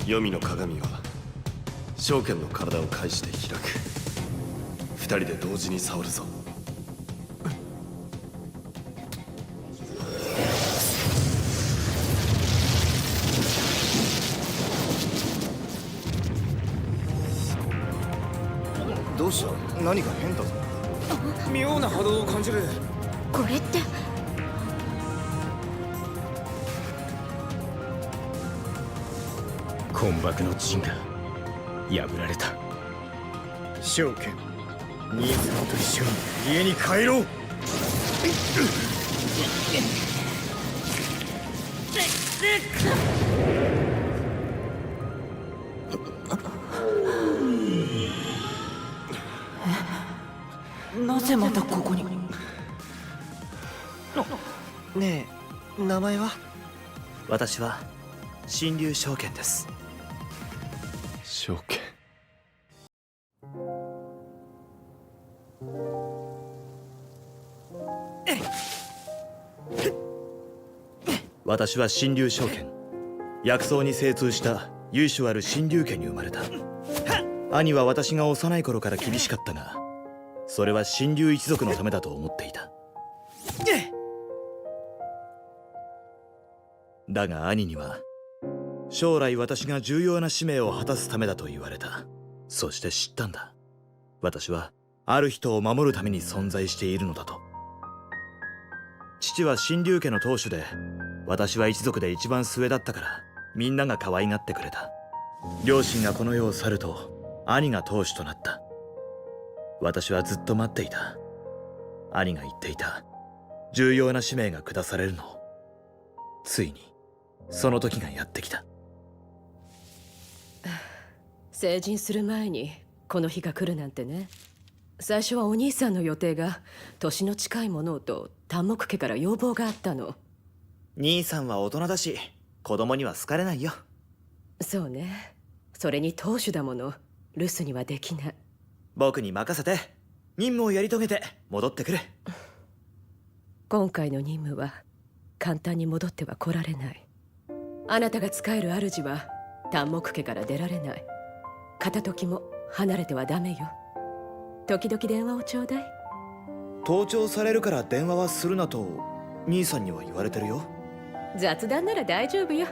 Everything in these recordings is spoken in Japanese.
黄泉の鏡は証券の体を介して開く。二人で同時に触るぞ。どうした？何か変だぞ。妙な波動を感じる。これって魂縛の陣が破られた。証券、兄さんと一緒に家に帰ろう。なぜまたここに？ねえ、名前は？私は神龍証券です。証券。私は神龍証券、薬草に精通した由緒ある神龍家に生まれた。兄は私が幼い頃から厳しかったが、それは神龍一族のためだと思っていた。だが兄には将来私が重要な使命を果たすためだと言われた。そして知ったんだ。私はある人を守るために存在しているのだと。父は神龍家の当主で、私は一族で一番末だったからみんなが可愛がってくれた。両親がこの世を去ると兄が当主となった。私はずっと待っていた。兄が言っていた重要な使命が下されるのを。ついにその時がやってきた。成人する前にこの日が来るなんてね。最初はお兄さんの予定が年の近いものをと丹木家から要望があったの。兄さんは大人だし子供には好かれないよ。そうね。それに当主だもの。留守にはできない。僕に任せて任務をやり遂げて戻ってくる。今回の任務は簡単に戻っては来られない。あなたが仕える主は丹木家から出られない。片時も離れてはダメよ。時々電話をちょうだい。盗聴されるから電話はするなと兄さんには言われてるよ。雑談なら大丈夫よ。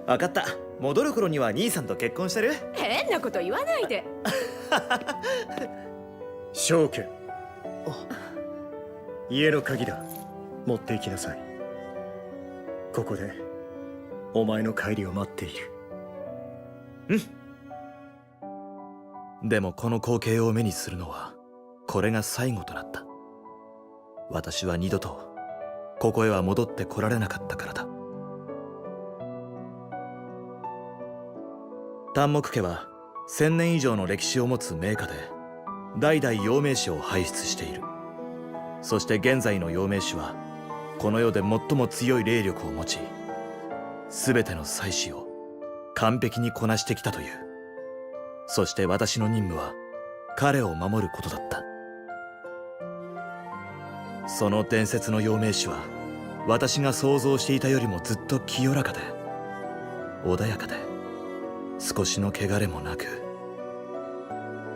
分かった。戻る頃には兄さんと結婚してる？変なこと言わないで。証券、家の鍵だ。持って行きなさい。ここでお前の帰りを待っている。でもこの光景を目にするのはこれが最後となった。私は二度とここへは戻ってこられなかったからだ。丹木家は1000年以上の歴史を持つ名家で、代々陽明士を輩出している。そして現在の陽明士はこの世で最も強い霊力を持ち、全ての祭祀を完璧にこなしてきたという。そして私の任務は彼を守ることだった。その伝説の陽明士は私が想像していたよりもずっと清らかで穏やかで、少しの汚れもなく、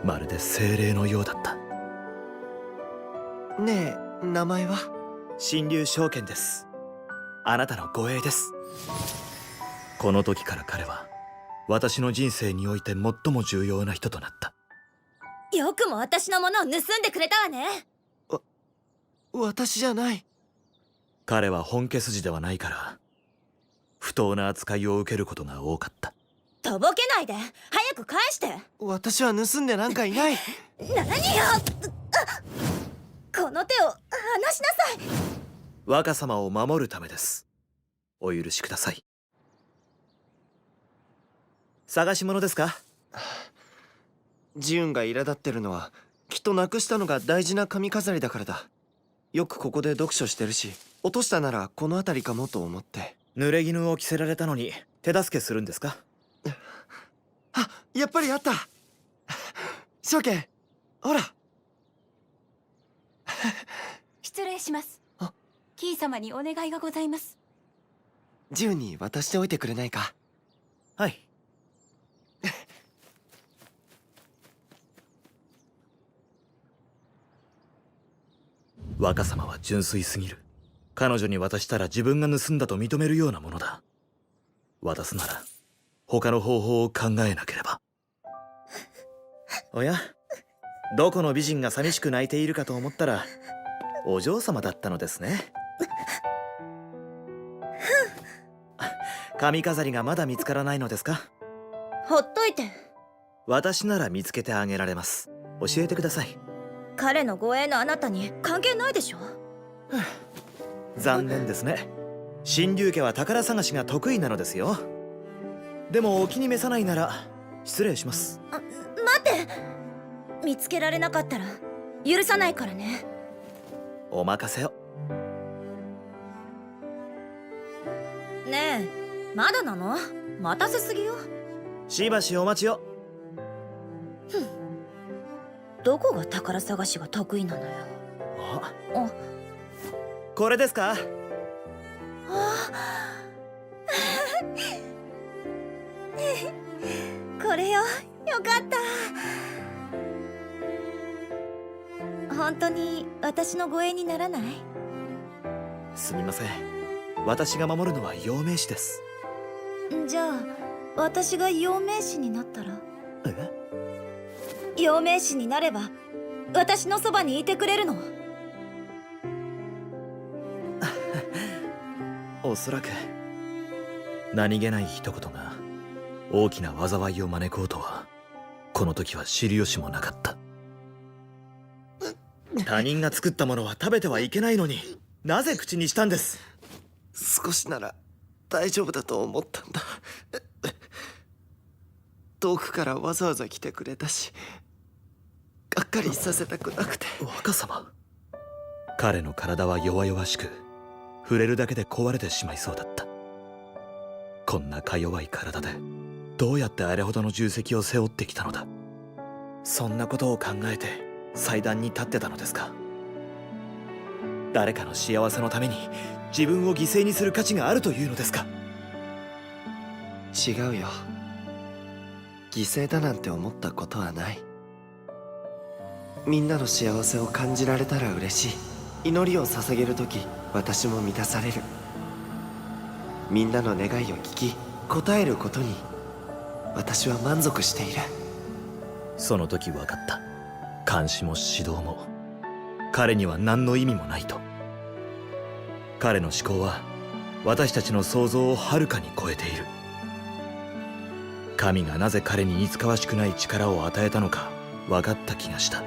まるで精霊のようだった。ねえ、名前は？神龍証券です。あなたの護衛です。この時から彼は私の人生において最も重要な人となった。よくも私のものを盗んでくれたわね。私じゃない。彼は本家筋ではないから不当な扱いを受けることが多かった。とぼけないで、早く返して。私は盗んでなんかいない。何よ。この手を離しなさい。若様を守るためです。お許しください。探し物ですか？ジュンが苛立ってるのはきっとなくしたのが大事な髪飾りだからだ。よくここで読書してるし、落としたならこの辺りかもと思って。濡れ衣を着せられたのに手助けするんですか？あ、やっぱりあった。証券、ほら。失礼します。あ、キー様にお願いがございます。ジュンに渡しておいてくれないか？はい、若様は純粋すぎる。彼女に渡したら自分が盗んだと認めるようなものだ。渡すなら他の方法を考えなければ。おや、どこの美人が寂しく泣いているかと思ったらお嬢様だったのですね。髪飾りがまだ見つからないのですか？ほっといて。私なら見つけてあげられます。教えてください。彼の護衛のあなたに関係ないでしょ。残念ですね。神竜家は宝探しが得意なのですよ。でもお気に召さないなら失礼します。待って、見つけられなかったら許さないからね。お任せを。ねえ、まだなの？待たせすぎよ。しばしお待ちを。どこが宝探しが得意なのよ。あ、これですか？これよ、よかった。本当に私の護衛にならない？すみません。私が守るのは養命士です。じゃあ私が養命士になったら？え？養命士になれば私のそばにいてくれるの？おそらく何気ない一言が大きな災いを招こうとはこの時は知る由もなかった。他人が作ったものは食べてはいけないのになぜ口にしたんです？少しなら大丈夫だと思ったんだ。遠くからわざわざ来てくれたし、がっかりさせたくなくて。若様、彼の体は弱々しく触れるだけで壊れてしまいそうだった。こんなか弱い体でどうやってあれほどの重責を背負ってきたのだ。そんなことを考えて祭壇に立ってたのですか？誰かの幸せのために自分を犠牲にする価値があるというのですか？違うよ。犠牲だなんて思ったことはない。みんなの幸せを感じられたら嬉しい。祈りを捧げるとき私も満たされる。みんなの願いを聞き応えることに私は満足している。その時分かった。監視も指導も彼には何の意味もないと。彼の思考は私たちの想像をはるかに超えている。神がなぜ彼に似つかわしくない力を与えたのか分かった気がした。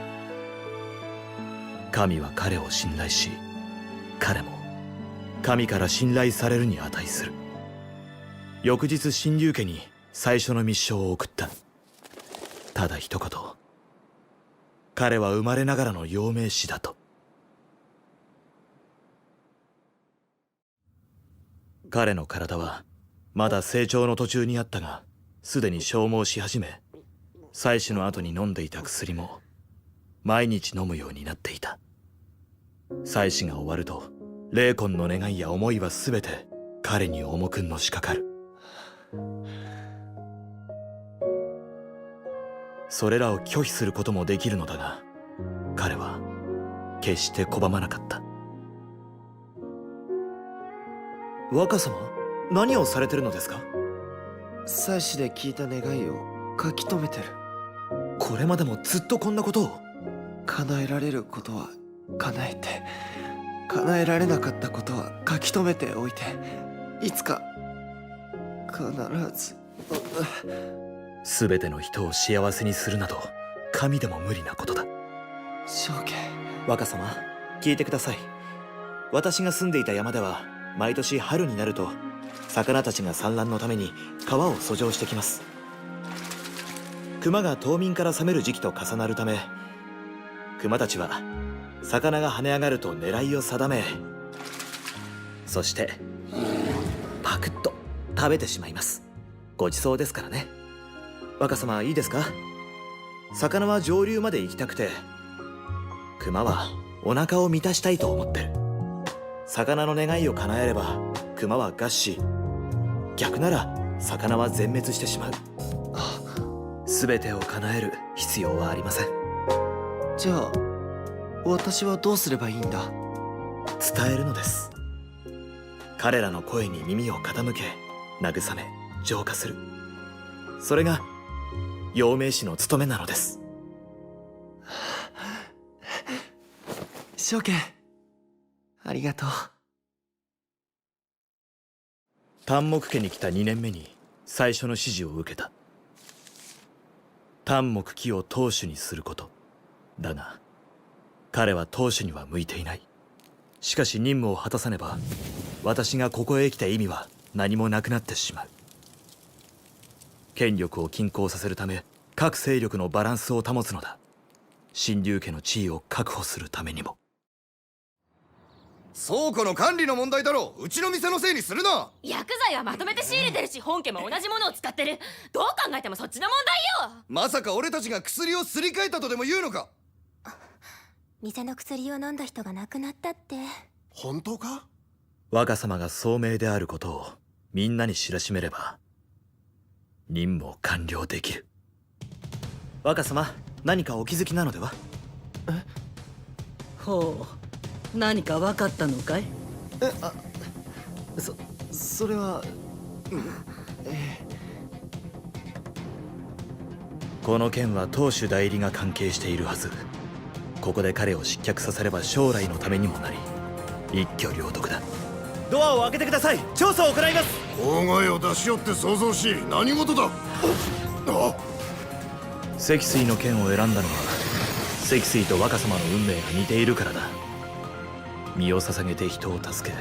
神は彼を信頼し、彼も神から信頼されるに値する。翌日神竜家に最初の密書を送った。ただ一言、彼は生まれながらの養命士だと。彼の体はまだ成長の途中にあったが、すでに消耗し始め、採取の後に飲んでいた薬も毎日飲むようになっていた。採取が終わると霊魂の願いや思いは全て彼に重くのしかかる。それらを拒否することもできるのだが、彼は決して拒まなかった。若様、何をされてるのですか？祭司で聞いた願いを書き留めてる。これまでもずっとこんなことを。叶えられることは叶えて、叶えられなかったことは書き留めておいて、いつか必ず。全ての人を幸せにするなど神でも無理なことだ。正家、若様、聞いてください。私が住んでいた山では毎年春になると魚たちが産卵のために川を遡上してきます。熊が冬眠から覚める時期と重なるため、熊たちは魚が跳ね上がると狙いを定め、そしてパクッと食べてしまいます。ごちそうですからね。若様、いいですか？魚は上流まで行きたくて、熊はお腹を満たしたいと思ってる。魚の願いを叶えれば熊は餓死し、逆なら魚は全滅してしまう。全てを叶える必要はありません。じゃあ私はどうすればいいんだ？伝えるのです。彼らの声に耳を傾け、慰め浄化する。それが養命士の務めなのです。証券ありがとう。丹木家に来た2年目に最初の指示を受けた。丹木木を当主にすること。だが彼は当主には向いていない。しかし任務を果たさねば私がここへ来た意味は何もなくなってしまう。権力を均衡させるため各勢力のバランスを保つのだ。神竜家の地位を確保するためにも。倉庫の管理の問題だろう。うちの店のせいにするな。薬剤はまとめて仕入れてるし、本家も同じものを使ってる。どう考えてもそっちの問題よ。まさか俺たちが薬をすり替えたとでも言うのか。店の薬を飲んだ人が亡くなったって。本当か。若様が聡明であることをみんなに知らしめれば任務を完了できる。若様、何かお気づきなのでは。ほう、何か分かったのかい？それはこの件は当主代理が関係しているはず。ここで彼を失脚させれば将来のためにもなり、一挙両得だ。ドアを開けてください。調査を行います。大声を出しよって想像し、何事だ。積水の剣を選んだのは積水と若様の運命が似ているからだ。身を捧げて人を助け、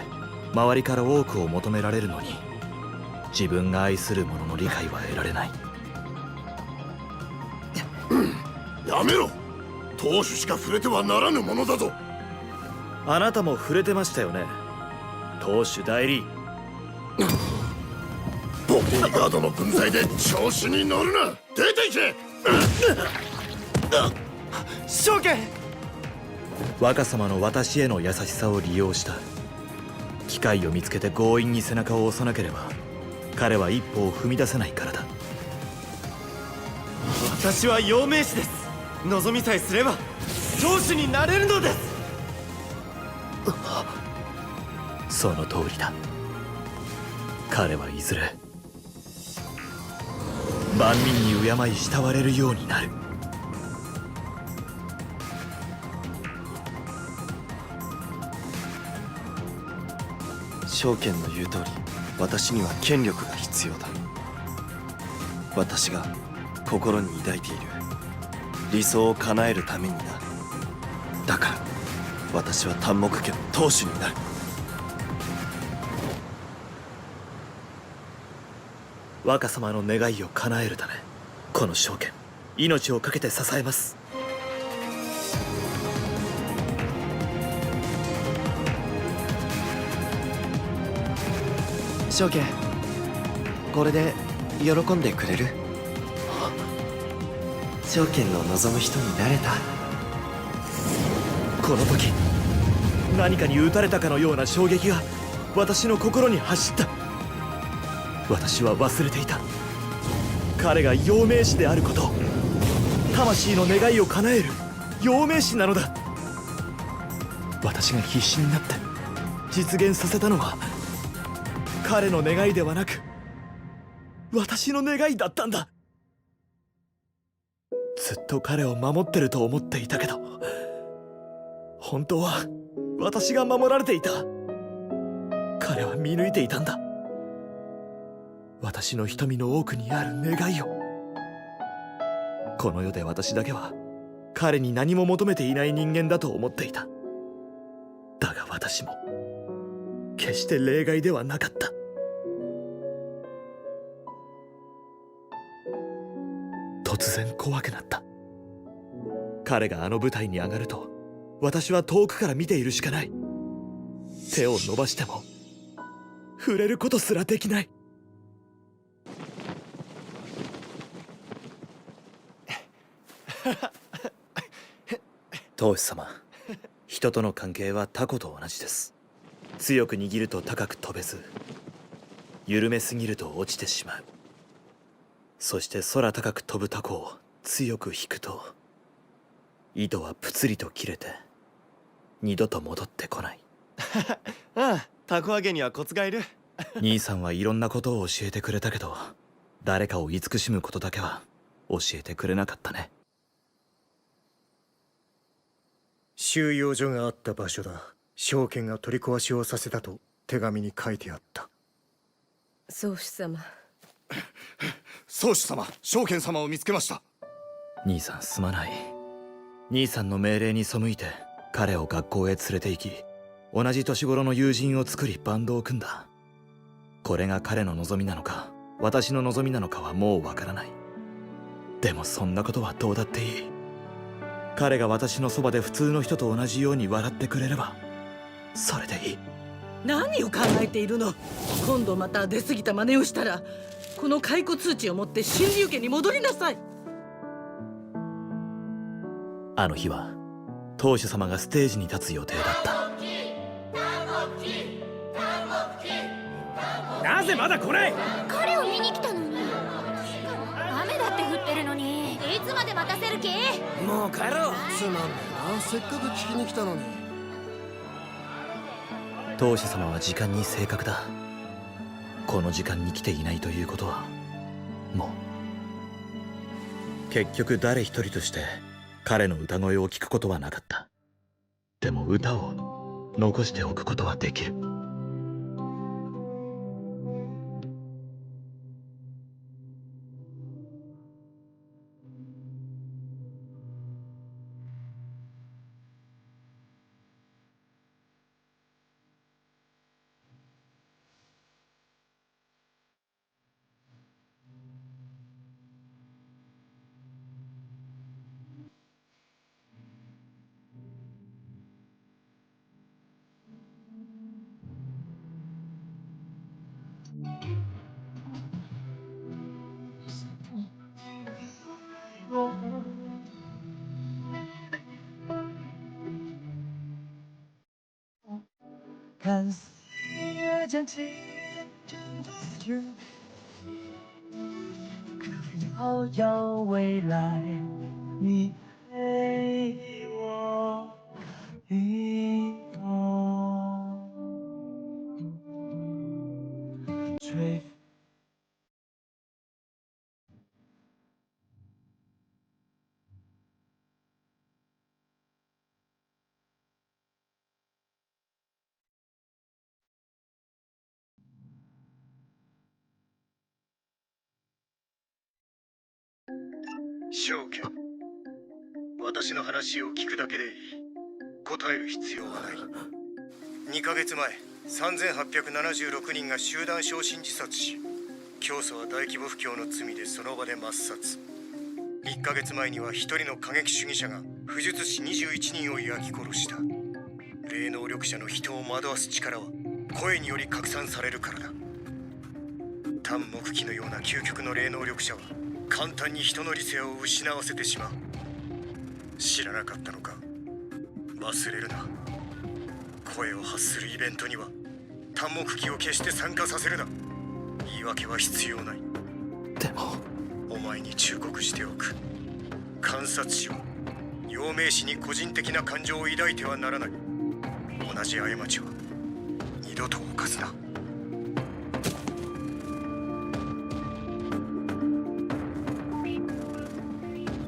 周りから多くを求められるのに自分が愛する者の理解は得られない。やめろ。当主しか触れてはならぬものだぞ。あなたも触れてましたよね、当主代理。ボディーガードの分際で調子に乗るな。出ていけ。証券。若様の私への優しさを利用した。機会を見つけて強引に背中を押さなければ彼は一歩を踏み出せないからだ。私は養命士です。望みさえすれば当主になれるのです。その通りだ。彼はいずれ万民に敬い慕われるようになる。証券の言う通り、私には権力が必要だ。私が心に抱いている理想を叶えるためにな。だから私は丹木家の当主になる。若様の願いを叶えるため、この証券命を懸けて支えます。証券、これで喜んでくれる？証券の望む人になれた。この時何かに打たれたかのような衝撃が私の心に走った。私は忘れていた。彼が養命士であること、魂の願いを叶える養命士なのだ。私が必死になって実現させたのは彼の願いではなく私の願いだったんだ。ずっと彼を守ってると思っていたけど、本当は私が守られていた。彼は見抜いていたんだ。私の瞳の奥にある願いを。この世で私だけは彼に何も求めていない人間だと思っていた。だが私も決して例外ではなかった。突然怖くなった。彼があの舞台に上がると私は遠くから見ているしかない。手を伸ばしても触れることすらできない。当主様、人との関係はタコと同じです。強く握ると高く飛べず、緩めすぎると落ちてしまう。そして空高く飛ぶタコを強く引くと糸はぷつりと切れて二度と戻ってこない。ああ、タコ揚げにはコツがいる。兄さんはいろんなことを教えてくれたけど、誰かを慈しむことだけは教えてくれなかったね。収容所があった場所だ。証券が取り壊しをさせたと手紙に書いてあった。宗主様。宗主様、証券様を見つけました。兄さんすまない。兄さんの命令に背いて彼を学校へ連れて行き、同じ年頃の友人を作りバンドを組んだ。これが彼の望みなのか私の望みなのかはもうわからない。でもそんなことはどうだっていい。彼が私のそばで普通の人と同じように笑ってくれればそれでいい。何を考えているの。今度また出過ぎた真似をしたら、この解雇通知を持って新竜家に戻りなさい。あの日は当主様がステージに立つ予定だった。なぜまだ来ない。彼を見に来たのに。雨だって降ってるのに、いつまで待たせる気？もう帰ろう。つまんねえな、せっかく聞きに来たのに。当主様は時間に正確だ。この時間に来ていないということはもう結局誰一人として彼の歌声を聞くことはなかった。でも歌を残しておくことはできる。看似越将青春的去，遥遥未来，你陪我一同吹。証券、私の話を聞くだけでいい。答える必要はない。2ヶ月前、3876人が集団焼身自殺し、教祖は大規模不況の罪でその場で抹殺。1ヶ月前には1人の過激主義者が不術師21人を焼き殺した。霊能力者の人を惑わす力は声により拡散されるからだ。単木器のような究極の霊能力者は簡単に人の理性を失わせてしまう。知らなかったのか。忘れるな。声を発するイベントには単木器を決して参加させるな。言い訳は必要ない。でもお前に忠告しておく。観察士は陽明師に個人的な感情を抱いてはならない。同じ過ちは二度と犯すな。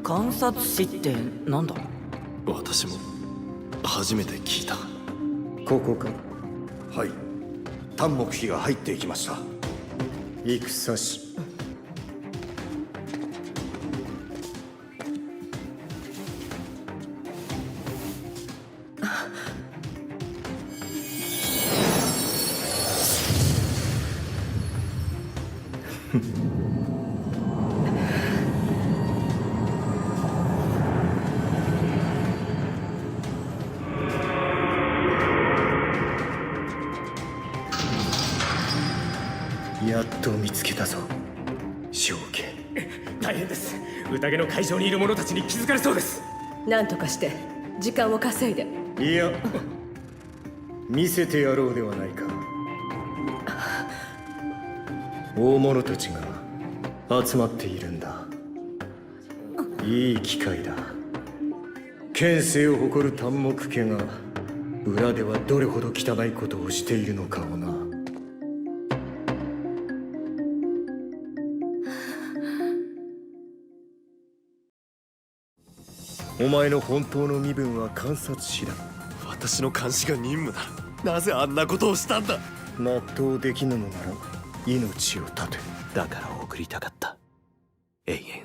観察士ってなんだ。私も初めて聞いた。ここか。はい、単木器が入っていきました。戦師。やっと見つけたぞ、証券。大変です。宴の会場にいる者たちに気づかれそうです。何とかして時間を稼いで。いや、見せてやろうではないか。大物たちが集まっているんだ。いい機会だ。権勢を誇る単木家が裏ではどれほど汚いことをしているのかをな。お前の本当の身分は観察士だ。私の監視が任務ならなぜあんなことをしたんだ。全うできぬのなら命を絶て。だから送りたかった。永遠。